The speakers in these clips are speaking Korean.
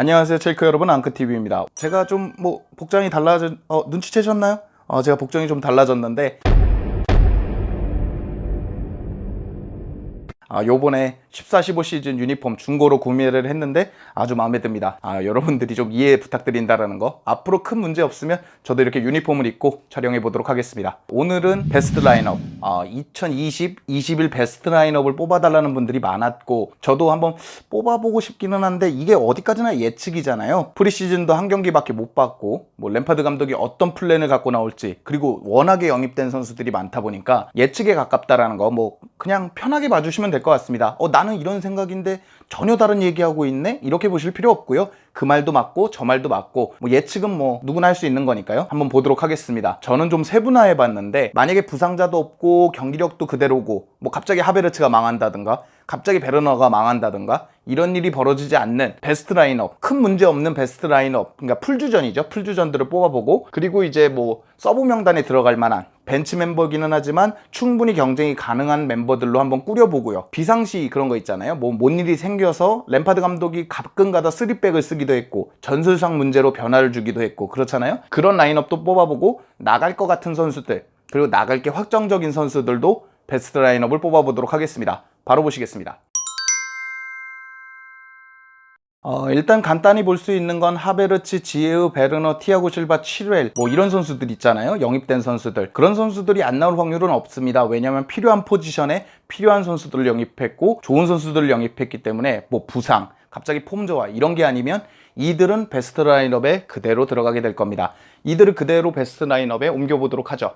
안녕하세요, 첼크 여러분. 앙크TV입니다. 제가 좀 복장이 눈치채셨나요? 제가 복장이 좀 달라졌는데 요번에 14-15 시즌 유니폼 중고로 구매를 했는데 아주 마음에 듭니다. 여러분들이 좀 이해 부탁드린다라는 거. 앞으로 큰 문제 없으면 저도 이렇게 유니폼을 입고 촬영해 보도록 하겠습니다. 오늘은 베스트 라인업 2020-21 베스트 라인업을 뽑아달라는 분들이 많았고 저도 한번 뽑아보고 싶기는 한데 이게 어디까지나 예측이잖아요. 프리시즌도 한 경기밖에 못 봤고 램파드 감독이 어떤 플랜을 갖고 나올지, 그리고 워낙에 영입된 선수들이 많다 보니까 예측에 가깝다라는 거 그냥 편하게 봐주시면 될 것 같습니다. 나는 이런 생각인데 전혀 다른 얘기하고 있네? 이렇게 보실 필요 없고요. 그 말도 맞고 저 말도 맞고 예측은 누구나 할 수 있는 거니까요. 한번 보도록 하겠습니다. 저는 좀 세분화해 봤는데 만약에 부상자도 없고 경기력도 그대로고 갑자기 하베르츠가 망한다든가 갑자기 베르너가 망한다든가 이런 일이 벌어지지 않는 베스트 라인업, 큰 문제 없는 베스트 라인업, 그러니까 풀주전이죠. 풀주전들을 뽑아보고, 그리고 이제 서브 명단에 들어갈 만한 벤치 멤버기는 하지만 충분히 경쟁이 가능한 멤버들로 한번 꾸려보고요. 비상시 그런 거 있잖아요. 뭔 일이 생겨서 램파드 감독이 가끔가다 3백을 쓰기도 했고 전술상 문제로 변화를 주기도 했고 그렇잖아요. 그런 라인업도 뽑아보고 나갈 것 같은 선수들, 그리고 나갈 게 확정적인 선수들도 베스트 라인업을 뽑아보도록 하겠습니다. 바로 보시겠습니다. 일단 간단히 볼 수 있는 건 하베르츠, 지에우, 베르너, 티아고 실바, 치르엘 이런 선수들 있잖아요. 영입된 선수들. 그런 선수들이 안 나올 확률은 없습니다. 왜냐하면 필요한 포지션에 필요한 선수들을 영입했고 좋은 선수들을 영입했기 때문에 부상, 갑자기 폼 좋아 이런 게 아니면 이들은 베스트 라인업에 그대로 들어가게 될 겁니다. 이들을 그대로 베스트 라인업에 옮겨보도록 하죠.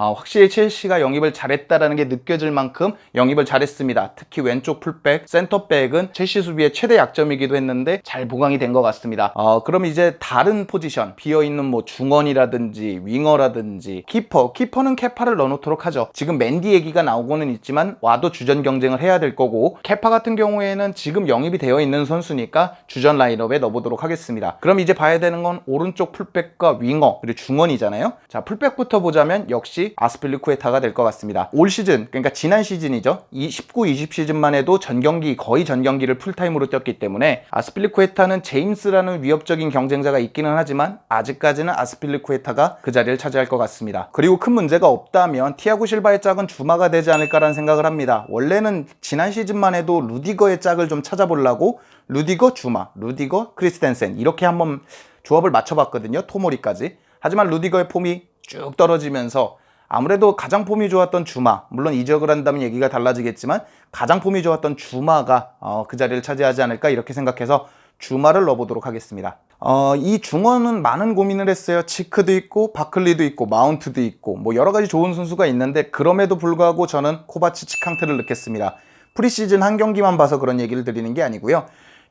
확실히 첼시가 영입을 잘했다라는 게 느껴질 만큼 영입을 잘했습니다. 특히 왼쪽 풀백, 센터백은 첼시 수비의 최대 약점이기도 했는데 잘 보강이 된 것 같습니다. 그럼 이제 다른 포지션, 비어있는 중원이라든지 윙어라든지 키퍼는 케파를 넣어놓도록 하죠. 지금 맨디 얘기가 나오고는 있지만 와도 주전 경쟁을 해야 될 거고, 케파 같은 경우에는 지금 영입이 되어 있는 선수니까 주전 라인업에 넣어보도록 하겠습니다. 그럼 이제 봐야 되는 건 오른쪽 풀백과 윙어, 그리고 중원이잖아요. 자, 풀백부터 보자면 역시 아스필리쿠에타가 될 것 같습니다. 올 시즌, 그러니까 지난 시즌이죠. 19-20 시즌만 해도 거의 전 경기를 풀타임으로 뛰었기 때문에 아스필리쿠에타는 제임스라는 위협적인 경쟁자가 있기는 하지만 아직까지는 아스필리쿠에타가 그 자리를 차지할 것 같습니다. 그리고 큰 문제가 없다면 티아고 실바의 짝은 주마가 되지 않을까라는 생각을 합니다. 원래는 지난 시즌만 해도 루디거의 짝을 좀 찾아보려고 루디거, 주마, 루디거, 크리스텐센 이렇게 한번 조합을 맞춰봤거든요. 토모리까지. 하지만 루디거의 폼이 쭉 떨어지면서 아무래도 가장 폼이 좋았던 주마, 물론 이적을 한다면 얘기가 달라지겠지만 가장 폼이 좋았던 주마가 그 자리를 차지하지 않을까 이렇게 생각해서 주마를 넣어보도록 하겠습니다. 이 중원은 많은 고민을 했어요. 치크도 있고 바클리도 있고 마운트도 있고 여러가지 좋은 선수가 있는데 그럼에도 불구하고 저는 코바치치, 캉테를 넣겠습니다. 프리시즌 한 경기만 봐서 그런 얘기를 드리는 게 아니고요.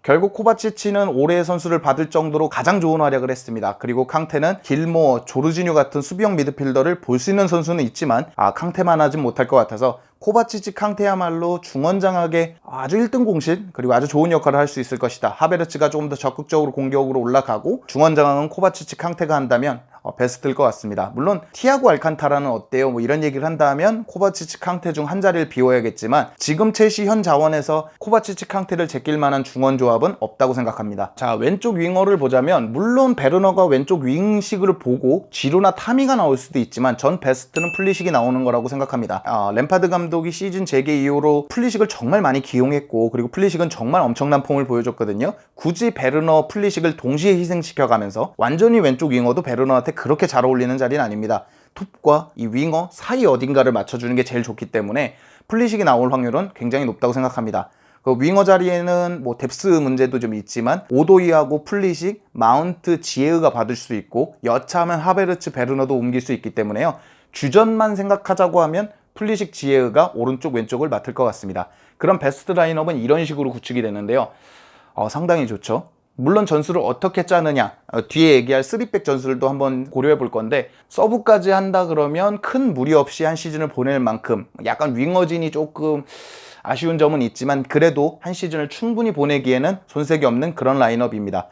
결국 코바치치는 올해의 선수를 받을 정도로 가장 좋은 활약을 했습니다. 그리고 캉테는 길모, 조르지뉴 같은 수비형 미드필더를 볼 수 있는 선수는 있지만 캉테만 하진 못할 것 같아서 코바치치, 캉테야말로 중원장악의 아주 1등 공신, 그리고 아주 좋은 역할을 할 수 있을 것이다. 하베르츠가 조금 더 적극적으로 공격으로 올라가고 중원장악은 코바치치, 캉테가 한다면 베스트일 것 같습니다. 물론 티아고 알칸타라는 어때요? 이런 얘기를 한다면 코바치치, 캉테 중 한 자리를 비워야겠지만 지금 첼시 현 자원에서 코바치치, 캉테를 제낄 만한 중원 조합은 없다고 생각합니다. 자, 왼쪽 윙어를 보자면 물론 베르너가 왼쪽 윙식을 보고 지루나 타미가 나올 수도 있지만 전 베스트는 플리식이 나오는 거라고 생각합니다. 램파드 감독이 시즌 재개 이후로 플리식을 정말 많이 기용했고, 그리고 플리식은 정말 엄청난 폼을 보여줬거든요. 굳이 베르너, 플리식을 동시에 희생시켜가면서 완전히 왼쪽 윙어도 베르너한테 그렇게 잘 어울리는 자리는 아닙니다. 톱과 이 윙어 사이 어딘가를 맞춰주는 게 제일 좋기 때문에 플리식이 나올 확률은 굉장히 높다고 생각합니다. 그 윙어 자리에는 뎁스 문제도 좀 있지만 오도이하고 플리식, 마운트, 지에우가 받을 수 있고 여차하면 하베르츠, 베르너도 옮길 수 있기 때문에요. 주전만 생각하자고 하면 플리식, 지에우가 오른쪽 왼쪽을 맡을 것 같습니다. 그럼 베스트 라인업은 이런 식으로 구축이 되는데요. 상당히 좋죠. 물론 전술을 어떻게 짜느냐, 뒤에 얘기할 3백 전술도 한번 고려해 볼 건데 서브까지 한다 그러면 큰 무리 없이 한 시즌을 보낼 만큼 약간 윙어진이 조금 아쉬운 점은 있지만 그래도 한 시즌을 충분히 보내기에는 손색이 없는 그런 라인업입니다.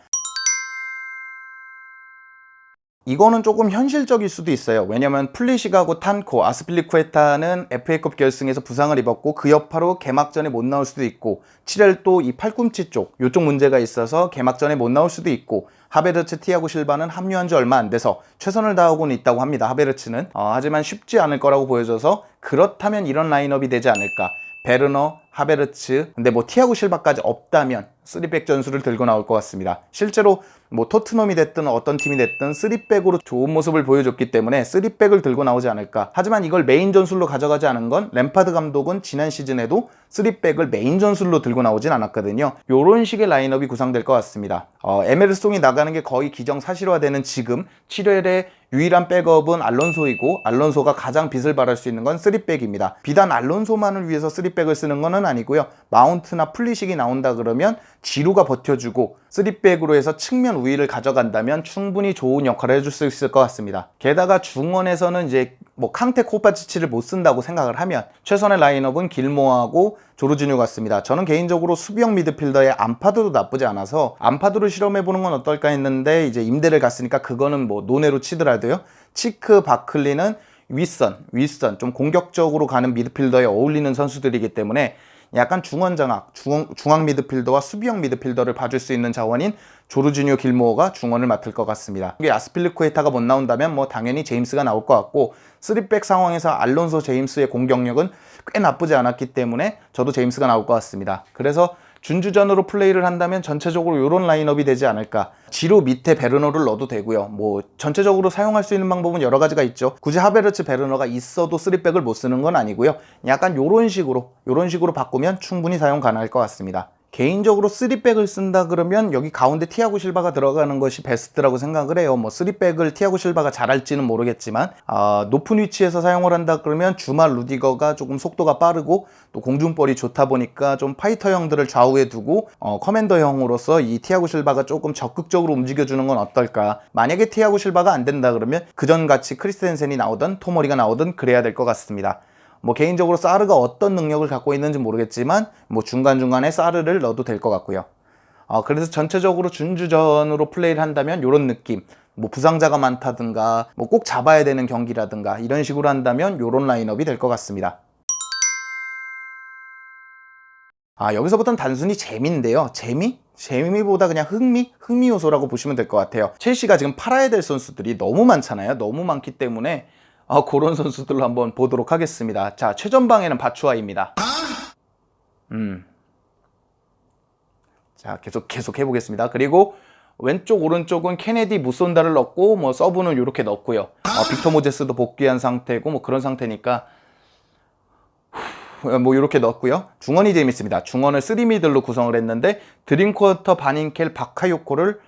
이거는 조금 현실적일 수도 있어요. 왜냐면 플리시가고 탄코, 아스필리쿠에타는 FA컵 결승에서 부상을 입었고 그 여파로 개막전에 못 나올 수도 있고, 치렐도 이 팔꿈치 요쪽 문제가 있어서 개막전에 못 나올 수도 있고, 하베르츠, 티아고 실바는 합류한 지 얼마 안 돼서 최선을 다하고는 있다고 합니다. 하베르츠는 하지만 쉽지 않을 거라고 보여져서, 그렇다면 이런 라인업이 되지 않을까. 베르너, 하베르츠, 근데 뭐 티아고 실바까지 없다면 3백 전술을 들고 나올 것 같습니다. 실제로 뭐 토트넘이 됐든 어떤 팀이 됐든 3백으로 좋은 모습을 보여줬기 때문에 3백을 들고 나오지 않을까. 하지만 이걸 메인 전술로 가져가지 않은 건, 램파드 감독은 지난 시즌에도 3백을 메인 전술로 들고 나오진 않았거든요. 요런 식의 라인업이 구성될 것 같습니다. 에메르송이 나가는 게 거의 기정사실화되는 지금 7회의 유일한 백업은 알론소이고, 알론소가 가장 빛을 발할 수 있는 건 3백입니다. 비단 알론소만을 위해서 3백을 쓰는 건 아니고요. 마운트나 플리식이 나온다 그러면 지루가 버텨주고 3백으로 해서 측면 우위를 가져간다면 충분히 좋은 역할을 해줄 수 있을 것 같습니다. 게다가 중원에서는 이제 뭐 캉테, 코바치치를 못 쓴다고 생각을 하면 최선의 라인업은 길모아하고 조르지뉴 같습니다. 저는 개인적으로 수비형 미드필더의 암파드도 나쁘지 않아서 암파드를 실험해보는 건 어떨까 했는데, 이제 임대를 갔으니까 그거는 뭐 논외로 치더라도요. 치크, 바클리는 윗선 좀 공격적으로 가는 미드필더에 어울리는 선수들이기 때문에 약간 중원 장악, 중앙 미드필더와 수비형 미드필더를 봐줄 수 있는 자원인 조르지뉴, 길모어가 중원을 맡을 것 같습니다. 이게 아스필리쿠에타가 못 나온다면 뭐 당연히 제임스가 나올 것 같고, 3백 상황에서 알론소, 제임스의 공격력은 꽤 나쁘지 않았기 때문에 저도 제임스가 나올 것 같습니다. 그래서 준주전으로 플레이를 한다면 전체적으로 이런 라인업이 되지 않을까. 지루 밑에 베르너를 넣어도 되고요. 뭐 전체적으로 사용할 수 있는 방법은 여러 가지가 있죠. 굳이 하베르츠, 베르너가 있어도 3백을 못 쓰는 건 아니고요. 약간 요런 식으로 바꾸면 충분히 사용 가능할 것 같습니다. 개인적으로 3백을 쓴다 그러면 여기 가운데 티아고 실바가 들어가는 것이 베스트라고 생각을 해요. 뭐 3백을 티아고 실바가 잘할지는 모르겠지만, 높은 위치에서 사용을 한다 그러면 주말 루디거가 조금 속도가 빠르고 또 공중볼이 좋다 보니까 좀 파이터형들을 좌우에 두고 커맨더형으로서 이 티아고 실바가 조금 적극적으로 움직여주는 건 어떨까. 만약에 티아고 실바가 안 된다 그러면 그전같이 크리스텐센이 나오든 토머리가 나오든 그래야 될 것 같습니다. 뭐 개인적으로 사르가 어떤 능력을 갖고 있는지 모르겠지만 뭐 중간중간에 사르를 넣어도 될 것 같고요. 그래서 전체적으로 준주전으로 플레이를 한다면 이런 느낌, 뭐 부상자가 많다든가 뭐 꼭 잡아야 되는 경기라든가 이런 식으로 한다면 이런 라인업이 될 것 같습니다. 여기서부터는 단순히 재미인데요. 재미보다 그냥 흥미 요소라고 보시면 될 것 같아요. 첼시가 지금 팔아야 될 선수들이 너무 많잖아요. 너무 많기 때문에 그런 선수들로 한번 보도록 하겠습니다. 자, 최전방에는 바추아입니다. 자, 계속 해보겠습니다. 그리고 왼쪽, 오른쪽은 케네디, 무손다를 넣고, 뭐 서브는 이렇게 넣고요. 빅터 모제스도 복귀한 상태고, 뭐 그런 상태니까 뭐 이렇게 넣었고요. 중원이 재밌습니다. 중원을 3미들로 구성을 했는데 드림쿼터, 바닌켈, 바카요코를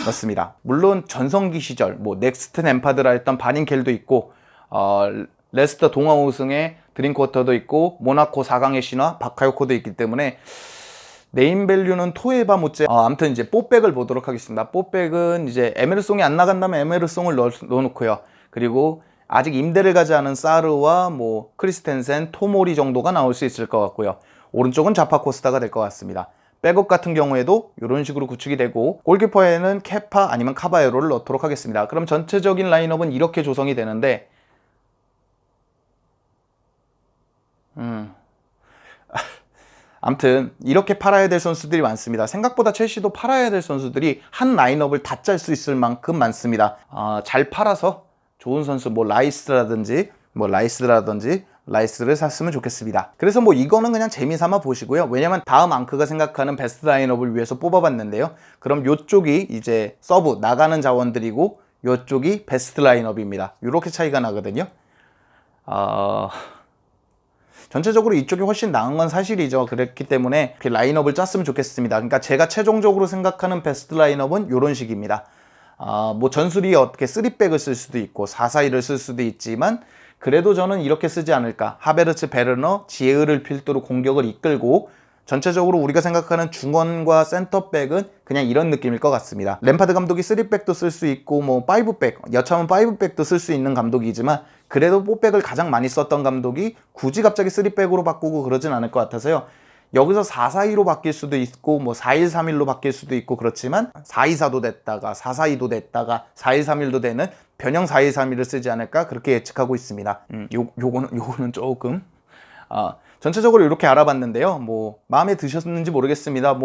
넣습니다. 물론 전성기 시절 뭐 넥스트 램파드라 했던 바닌켈도 있고, 레스터 동화 우승의 드림쿼터도 있고, 모나코 4강의 신화 바카요코도 있기 때문에 네임밸류는 토에바 못지. 아무튼 이제 뽀백을 보도록 하겠습니다. 뽀백은 이제 에메르송이 안 나간다면 에메르송을 넣어놓고요. 그리고 아직 임대를 가지 않은 사르와 뭐 크리스텐센, 토모리 정도가 나올 수 있을 것 같고요. 오른쪽은 자파코스타가 될 것 같습니다. 백업 같은 경우에도 이런 식으로 구축이 되고, 골키퍼에는 케파 아니면 카바에로를 넣도록 하겠습니다. 그럼 전체적인 라인업은 이렇게 조성이 되는데, 아무튼 이렇게 팔아야 될 선수들이 많습니다. 생각보다 첼시도 팔아야 될 선수들이 한 라인업을 다 짤 수 있을 만큼 많습니다. 잘 팔아서 좋은 선수, 뭐 라이스를 샀으면 좋겠습니다. 그래서 뭐 이거는 그냥 재미삼아 보시고요. 왜냐면 다음 앙크가 생각하는 베스트 라인업을 위해서 뽑아봤는데요. 그럼 요쪽이 이제 서브 나가는 자원들이고 요쪽이 베스트 라인업입니다. 이렇게 차이가 나거든요. 전체적으로 이쪽이 훨씬 나은 건 사실이죠. 그렇기 때문에 라인업을 짰으면 좋겠습니다. 그러니까 제가 최종적으로 생각하는 베스트 라인업은 이런 식입니다. 뭐 전술이 어떻게 3백을 쓸 수도 있고 4-4-2를 쓸 수도 있지만, 그래도 저는 이렇게 쓰지 않을까. 하베르츠, 베르너, 지에르를 필두로 공격을 이끌고, 전체적으로 우리가 생각하는 중원과 센터백은 그냥 이런 느낌일 것 같습니다. 램파드 감독이 3백도 쓸 수 있고 뭐 5백, 여차하면 5백도 쓸 수 있는 감독이지만, 그래도 4백을 가장 많이 썼던 감독이 굳이 갑자기 3백으로 바꾸고 그러진 않을 것 같아서요. 여기서 4-4-2로 바뀔 수도 있고 뭐 4-1-3-1로 바뀔 수도 있고 그렇지만 4-2-4도 됐다가 4-4-2도 됐다가 4-1-3-1도 되는 변형 4-1-3-1을 쓰지 않을까 그렇게 예측하고 있습니다. 요거는 조금 전체적으로 이렇게 알아봤는데요. 뭐 마음에 드셨는지 모르겠습니다.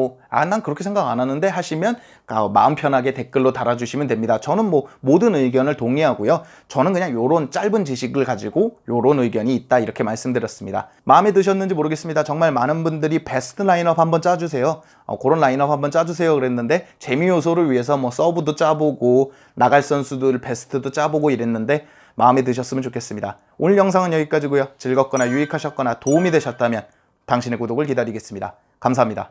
난 그렇게 생각 안 하는데 하시면 마음 편하게 댓글로 달아주시면 됩니다. 저는 뭐 모든 의견을 동의하고요. 저는 그냥 요런 짧은 지식을 가지고 요런 의견이 있다 이렇게 말씀드렸습니다. 마음에 드셨는지 모르겠습니다. 정말 많은 분들이 베스트 라인업 한번 짜주세요. 그런 라인업 한번 짜주세요 그랬는데 재미 요소를 위해서 뭐 서브도 짜보고 나갈 선수들 베스트도 짜보고 이랬는데 마음에 드셨으면 좋겠습니다. 오늘 영상은 여기까지고요. 즐겁거나 유익하셨거나 도움이 되셨다면 당신의 구독을 기다리겠습니다. 감사합니다.